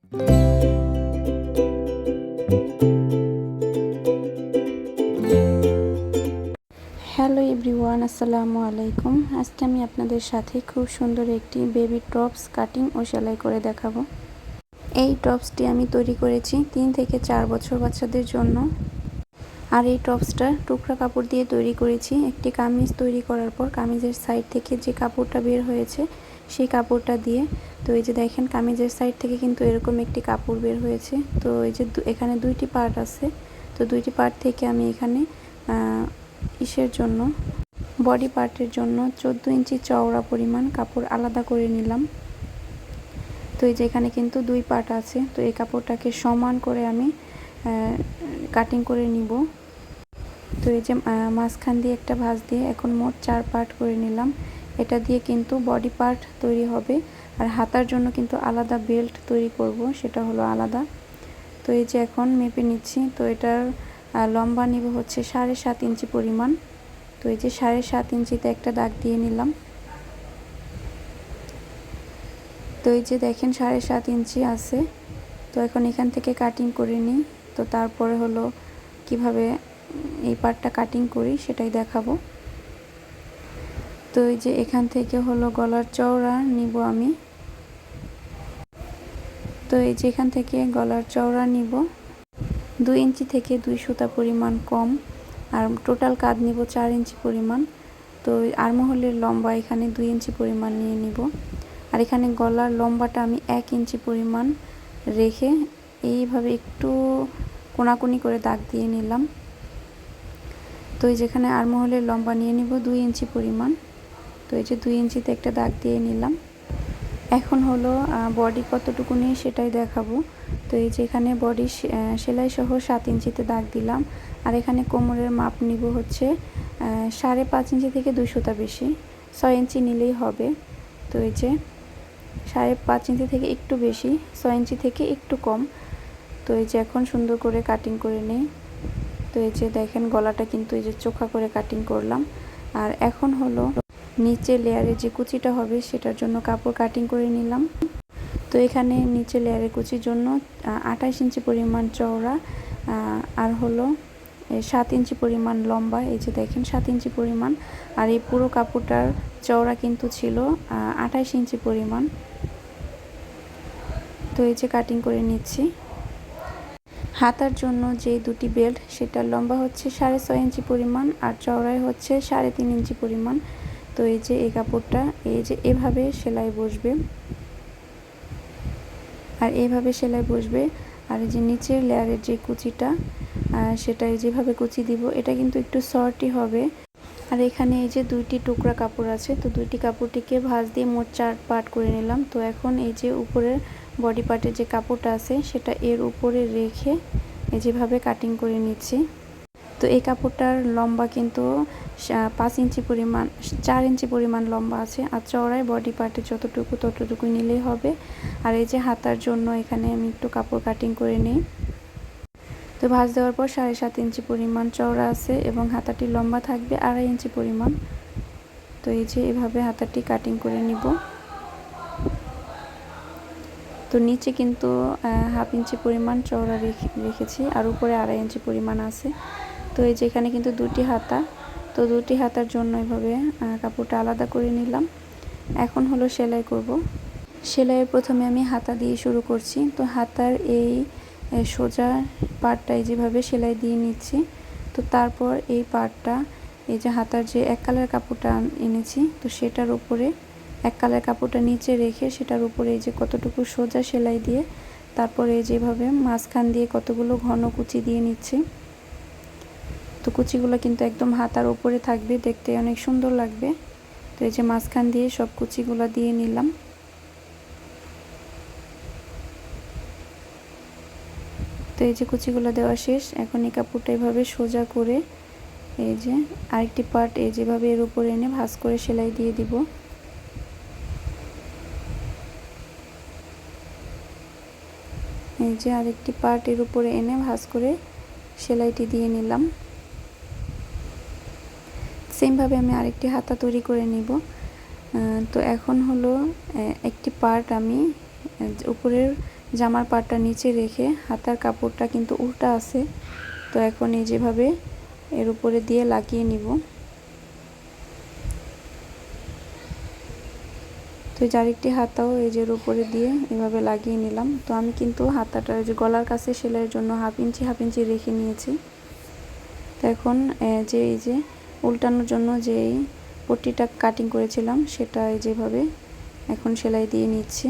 Hello everyone, আসসালামু আলাইকুম। আজকে আমি আপনাদের সাথে খুব সুন্দর একটি বেবি টপস কাটিং ও সেলাই করে দেখাবো। এই টপসটি আমি তৈরি করেছি 3 থেকে 4 বছর বাচ্চাদের জন্য। আর এই টপসটা টুকরা কাপড় দিয়ে তৈরি করেছি। একটি কামিজ তৈরি করার পর কামিজের সাইড থেকে যে কাপড়টা বের হয়েছে সেই কাপড়টা দিয়ে, তো এই যে দেখেন কামিজের সাইড থেকে কিন্তু এরকম একটি কাপড় বের হয়েছে। তো এই যে এখানে দুইটি পার্ট আছে, তো দুইটি পার্ট থেকে আমি এখানে ইসের জন্য বডি পার্টের জন্য 14 ইঞ্চি চওড়া পরিমাণ কাপড় আলাদা করে নিলাম। তো এই যে এখানে কিন্তু দুই পার্ট আছে, তো এই কাপড়টাকে সমান করে আমি কাটিং করে নিব। তো এই যে মাঝখান দিয়ে একটা ভাঁজ দিয়ে এখন মোট 4 পার্ট করে নিলাম। এটা দিয়ে কিন্তু বডি পার্ট তৈরি হবে। আর হাতার জন্য কিন্তু আলাদা বেল্ট তৈরি করব, সেটা হলো আলাদা। তো এই যে এখন মেপে নিচ্ছি। তো এটার লম্বা নিব হচ্ছে 7.5 ইঞ্চি পরিমাণ। তো এই যে 7.5 ইঞ্চিতে একটা দাগ দিয়ে নিলাম। তো এই যে দেখেন 7.5 ইঞ্চি আছে। তো এখন এখান থেকে কাটিং করে নিই। তো তারপরে হলো কিভাবে এই পার্টটা কাটিং করি সেটাই দেখাবো। তো এই যে এখান থেকে হলো গলার চওড়া নিব আমি। তো এই যে এখান থেকে গলার চওড়া নিব 2 ইঞ্চি থেকে 2 সুতা পরিমাণ কম। আর টোটাল কাঁধ নিব 4 ইঞ্চি পরিমাণ। তো আর্মহোলের লম্বা এখানে 2 ইঞ্চি পরিমাণ নিয়ে নিব। আর এখানে গলার লম্বাটা আমি 1 ইঞ্চি পরিমাণ রেখে এইভাবে একটু কোনাকুনি করে দাগ দিয়ে নিলাম। তো এই যেখানে আর্মহোলের লম্বা নিয়ে নিব 2 ইঞ্চি পরিমাণ। তো এই যে 2 ইঞ্চিতে একটা দাগ দিয়ে নিলাম। এখন হলো বডি কতটুকু নেই সেটাই দেখাবো। তো এই যে এখানে বডি সেলাই সহ 7 ইঞ্চিতে দাগ দিলাম। আর এখানে কোমরের মাপ নিব হচ্ছে 5.5 ইঞ্চি থেকে 2 সুতা বেশি, 6 ইঞ্চি নিলেই হবে। তো এই যে 5.5 ইঞ্চি থেকে একটু বেশি, 6 ইঞ্চি থেকে একটু কম। তো এই যে এখন সুন্দর করে কাটিং করে নেই। তো এই যে দেখেন গলাটা কিন্তু এই যে চোখা করে কাটিং করলাম। আর এখন হলো নিচে লেয়ারে যে কুচিটা হবে সেটার জন্য কাপড় কাটিং করে নিলাম। তো এখানে নিচে লেয়ারের কুচির জন্য 28 ইঞ্চি পরিমাণ চওড়া আর হলো 7 ইঞ্চি পরিমাণ লম্বা। এই যে দেখেন 7 ইঞ্চি পরিমাণ। আর এই পুরো কাপড়টার চওড়া কিন্তু ছিল 28 ইঞ্চি পরিমাণ। তো এই যে কাটিং করে নিচ্ছি। হাতার জন্য যে দুটি বেল্ট সেটার লম্বা হচ্ছে 6.5 ইঞ্চি পরিমাণ আর চওড়ায় হচ্ছে 3.5 ইঞ্চি পরিমাণ। তো এই যে এই কাপড়টা এই যে এভাবে সেলাই বসবে, আর এইভাবে সেলাই বসবে। আর এই যে নিচের লেয়ারের যে কুচিটা সেটা যেভাবে কুচি দিব এটা কিন্তু একটু শর্টই হবে। আর এখানে এই যে দুইটি টুকরা কাপড় আছে, তো দুইটি কাপড়টিকে ভাঁজ দিয়ে মোট 4 পার্ট করে নিলাম। তো এখন এই যে উপরের বডি পার্টের যে কাপড়টা আছে সেটা এর উপরে রেখে যেভাবে কাটিং করে নিচ্ছি। তো এই কাপড়টার লম্বা কিন্তু 5 ইঞ্চি পরিমাণ, 4 ইঞ্চি পরিমাণ লম্বা আছে। আর চওড়ায় বডি পার্টে যতটুকু ততটুকু নিলেই হবে। আর এই যে হাতার জন্য এখানে আমি একটু কাপড় কাটিং করে নিই। তো ভাঁজ দেওয়ার পর 7.5 ইঞ্চি পরিমাণ চওড়া আছে এবং হাতাটি লম্বা থাকবে 2.5 ইঞ্চি পরিমাণ। তো এই যে এভাবে হাতাটি কাটিং করে নিব। তো নিচে কিন্তু 1/2 ইঞ্চি পরিমাণ চওড়া রেখেছি আর উপরে 2.5 ইঞ্চি পরিমাণ আছে। তো এই যে এখানে কিন্তু দুটি হাতা, তো দুটি হাতার জন্য এভাবে কাপড়টা আলাদা করে নিলাম। এখন হলো সেলাই করব। সেলাইয়ের প্রথমে আমি হাতা দিয়ে শুরু করছি। তো হাতার এই সোজা পার্টটাই যেভাবে সেলাই দিয়ে নিচ্ছি। তো তারপর এই পার্টটা এই যে হাতার যে এক কালার কাপড়টা এনেছি তো সেটার উপরে এক কালার কাপড়টা নিচে রেখে সেটার উপরে এই যে কতটুকু সোজা সেলাই দিয়ে তারপরে যেভাবে মাঝখান দিয়ে কতগুলো ঘন কুচি দিয়ে নিচ্ছি। তো কুচিগুলো কিন্তু একদম হাতার উপরে থাকবে, দেখতে অনেক সুন্দর লাগবে। তো এই যে মাঝখান দিয়ে সব কুচিগুলো দিয়ে নিলাম। তো এই যে কুচিগুলো দেওয়া শেষ। এখন এই কাপড়টা এভাবে সোজা করে এই যে আরেকটি পার্ট এই যেভাবে এর উপরে এনে ভাঁজ করে সেলাই দিয়ে দিব। এই যে আরেকটি পার্ট এর উপরে এনে ভাঁজ করে সেলাইটি দিয়ে নিলাম। সেমভাবে আমি আরেকটি হাতা তৈরি করে নিব। তো এখন হলো একটি পার্ট আমি উপরের জামার পাটটা নিচে রেখে হাতার কাপড়টা কিন্তু উল্টা আছে। তো এখন এই যেভাবে এর উপরে দিয়ে লাগিয়ে নিব। তো এই যে আরেকটি হাতাও এই যে উপরে দিয়ে এভাবে লাগিয়ে নিলাম। তো আমি কিন্তু হাতাটা যে গলার কাছে সেলাইয়ের জন্য হাফ ইঞ্চি রেখে নিয়েছি। তো এখন যে এই যে উল্টানোর জন্য যে পট্টিটা কাটিং করেছিলাম সেটা যেভাবে এখন সেলাই দিয়ে নিচ্ছি।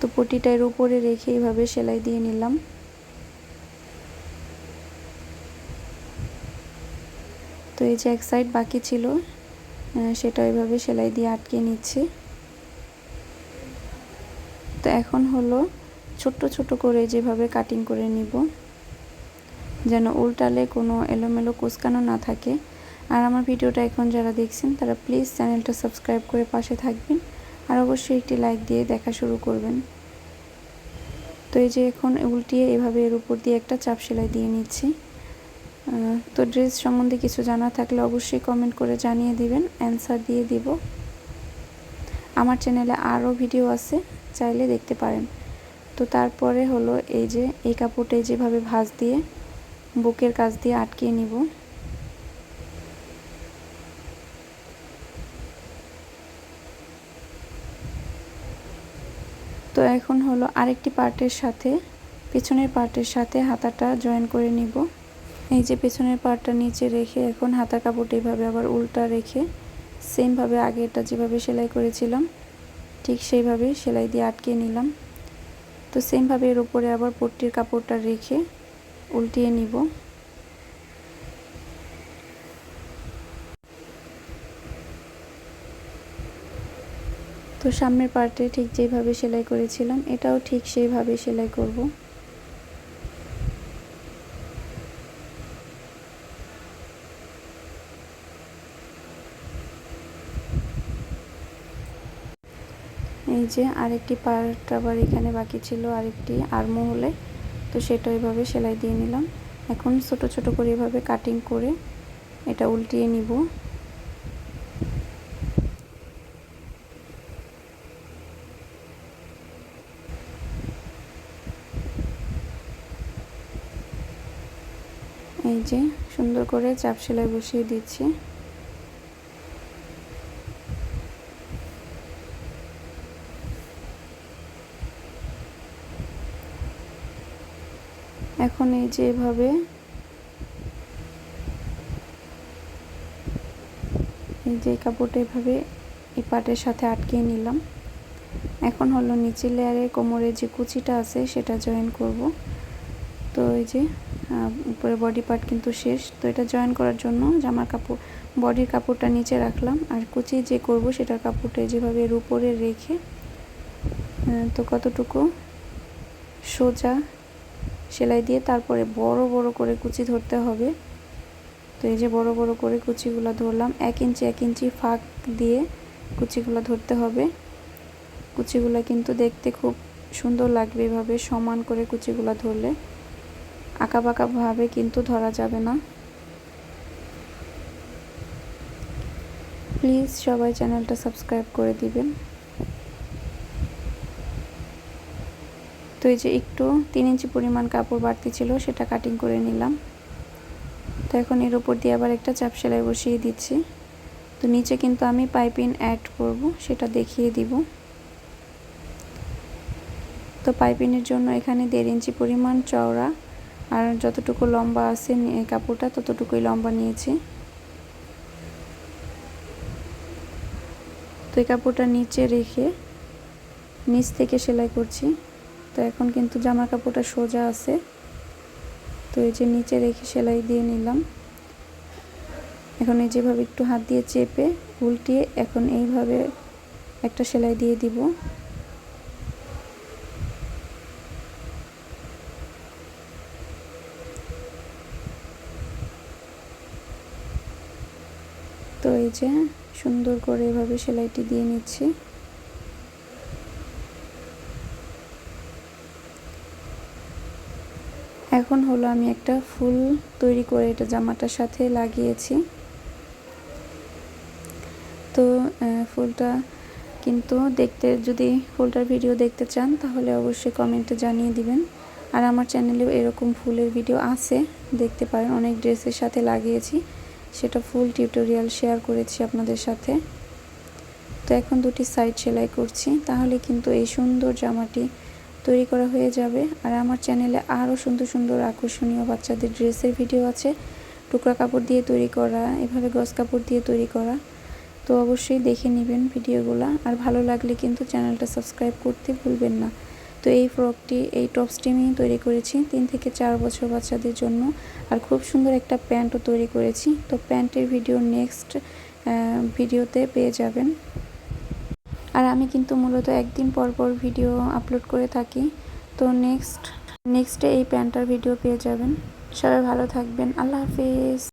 তো পট্টিটা এর উপরে রেখে এইভাবে সেলাই দিয়ে নিলাম। তো এই যে এক সাইড বাকি ছিল সেটা এইভাবে সেলাই দিয়ে আটকে নিচ্ছি। তো এখন হলো ছোট্ট ছোট করে যেভাবে কাটিং করে নিব, যেন উল্টালে কোনো এলোমেলো কুচকানো না থাকে। আর আমার ভিডিওটা এখন যারা দেখছেন তারা প্লিজ চ্যানেলটা সাবস্ক্রাইব করে পাশে থাকবেন, আর অবশ্যই একটি লাইক দিয়ে দেখা শুরু করবেন। তো এই যে এখন উল্টিয়ে এভাবে এর উপর দিয়ে একটা চাপ সেলাই দিয়ে নিচ্ছি। তো ড্রেস সম্বন্ধে কিছু জানা থাকলে অবশ্যই কমেন্ট করে জানিয়ে দিবেন, অ্যান্সার দিয়ে দিব। আমার চ্যানেলে আরও ভিডিও আছে, চাইলে দেখতে পারেন। তো তারপরে হলো এই যে এই কাপড়টা যেভাবে ভাঁজ দিয়ে বুকের কাছ দিয়ে আটকিয়ে নিব। তো এখন হলো আরেকটি পার্টের সাথে পেছনের পার্টের সাথে হাতাটা জয়েন করে নিব। এই যে পেছনের পার্টটা নিচে রেখে এখন হাতার কাপড়টা এইভাবে আবার উল্টা রেখে সেমভাবে আগে এটা যেভাবে সেলাই করেছিলাম ঠিক সেইভাবেই সেলাই দিয়ে আটকে নিলাম। তো সেমভাবে এর উপরে আবার পট্টির কাপড়টা রেখে উল্টিয়ে নিব। তো সামনের পার্টে ঠিক যেভাবে সেলাই করেছিলাম এটাও ঠিক সেইভাবে সেলাই করব। এই যে আরেকটি পার্ট আবার এখানে বাকি ছিল আরেকটি আর্মহোলে, তো সেটা এইভাবে সেলাই দিয়ে নিলাম। এখন ছোট ছোট করে এভাবে কাটিং করে এটা উল্টিয়ে নিব। এই যে সুন্দর করে চাপ সেলাই বসিয়ে দিচ্ছি। এখন এই যে এভাবে এই যে কাপড়টা এভাবে এই পাটের সাথে আটকিয়ে নিলাম। এখন হলো নিচের লেয়ারে কোমরের যে কুচিটা আছে সেটা জয়েন করব। তো এই যে উপরে বডি পার্ট কিন্তু শেষ। তো এটা জয়েন করার জন্য জামার কাপড় বডির কাপড়টা নিচে রাখলাম, আর কুচি যে করব সেটার কাপড়টা যেভাবে এর উপরে রেখে তো কতটুকু সোজা সেলাই দিয়ে তারপরে বড় বড় করে কুচি ধরতে হবে। তো এই যে বড় বড় করে কুচিগুলো ধরলাম, 1 ইঞ্চি ফাঁক দিয়ে কুচিগুলো ধরতে হবে। কুচিগুলো কিন্তু দেখতে খুব সুন্দর লাগবে এভাবে সমান করে কুচিগুলো ধরলে, আঁকাবাঁকাভাবে কিন্তু ধরা যাবে না। প্লিজ সবাই চ্যানেলটা সাবস্ক্রাইব করে দিবেন। তো এই যে একটু 3 ইঞ্চি পরিমাণ কাপড় বাড়তি ছিল সেটা কাটিং করে নিলাম। তো এখন এর উপর দিয়ে আবার একটা চাপ সেলাই বসিয়ে দিচ্ছি। তো নিচে কিন্তু আমি পাইপিং অ্যাড করব, সেটা দেখিয়ে দিব। তো পাইপিংয়ের জন্য এখানে 1.5 ইঞ্চি পরিমাণ চওড়া আর যতটুকু লম্বা আছে কাপড়টা ততটুকুই লম্বা নিয়েছি। তো এই কাপড়টা নিচে রেখে নিচ থেকে সেলাই করছি। তো এখন কিন্তু জামা কাপড়টা সোজা আছে, তো এই যে নিচে রেখে সেলাই দিয়ে নিলাম। এখন এই যেভাবে একটু হাত দিয়ে চেপে উল্টিয়ে এখন এইভাবে একটা সেলাই দিয়ে দিব। তো এই যে সুন্দর করে এভাবে সেলাইটি দিয়ে নিচ্ছি। এখন হলো আমি একটা ফুল তৈরি করে এটা জামাটার সাথে লাগিয়েছি। তো ফুলটা কিন্তু যদি ফুলটার ভিডিও দেখতে চান তাহলে অবশ্যই কমেন্টে জানিয়ে দিবেন। আর আমার চ্যানেলেও এরকম ফুলের ভিডিও আছে, দেখতে পারেন। অনেক ড্রেসের সাথে লাগিয়েছি, সেটা ফুল টিউটোরিয়াল শেয়ার করেছি আপনাদের সাথে। তো এখন দুটি সাইড সেলাই করছি, তাহলে কিন্তু এই সুন্দর জামাটি তৈরি করা হয়ে যাবে। আর আমার চ্যানেলে আরও সুন্দর সুন্দর আকর্ষণীয় বাচ্চাদের ড্রেসের ভিডিও আছে, টুকরা কাপড় দিয়ে তৈরি করা, এভাবে গজ কাপড় দিয়ে তৈরি করা। তো অবশ্যই দেখে নেবেন ভিডিওগুলো, আর ভালো লাগলে কিন্তু চ্যানেলটা সাবস্ক্রাইব করতে ভুলবেন না। তো এই ফ্রকটি, এই টপসটি আমি তৈরি করেছি 3 থেকে 4 বছর বাচ্চাদের জন্য। আর খুব সুন্দর একটা প্যান্টও তৈরি করেছি। তো প্যান্টের ভিডিও নেক্সট ভিডিওতে পেয়ে যাবেন। আর আমি কিন্তু মূলত একদিন পর পর ভিডিও আপলোড করে থাকি। তো নেক্সটে এই প্যান্টটার ভিডিও পেয়ে যাবেন। সবাই ভালো থাকবেন। আল্লাহ হাফিজ।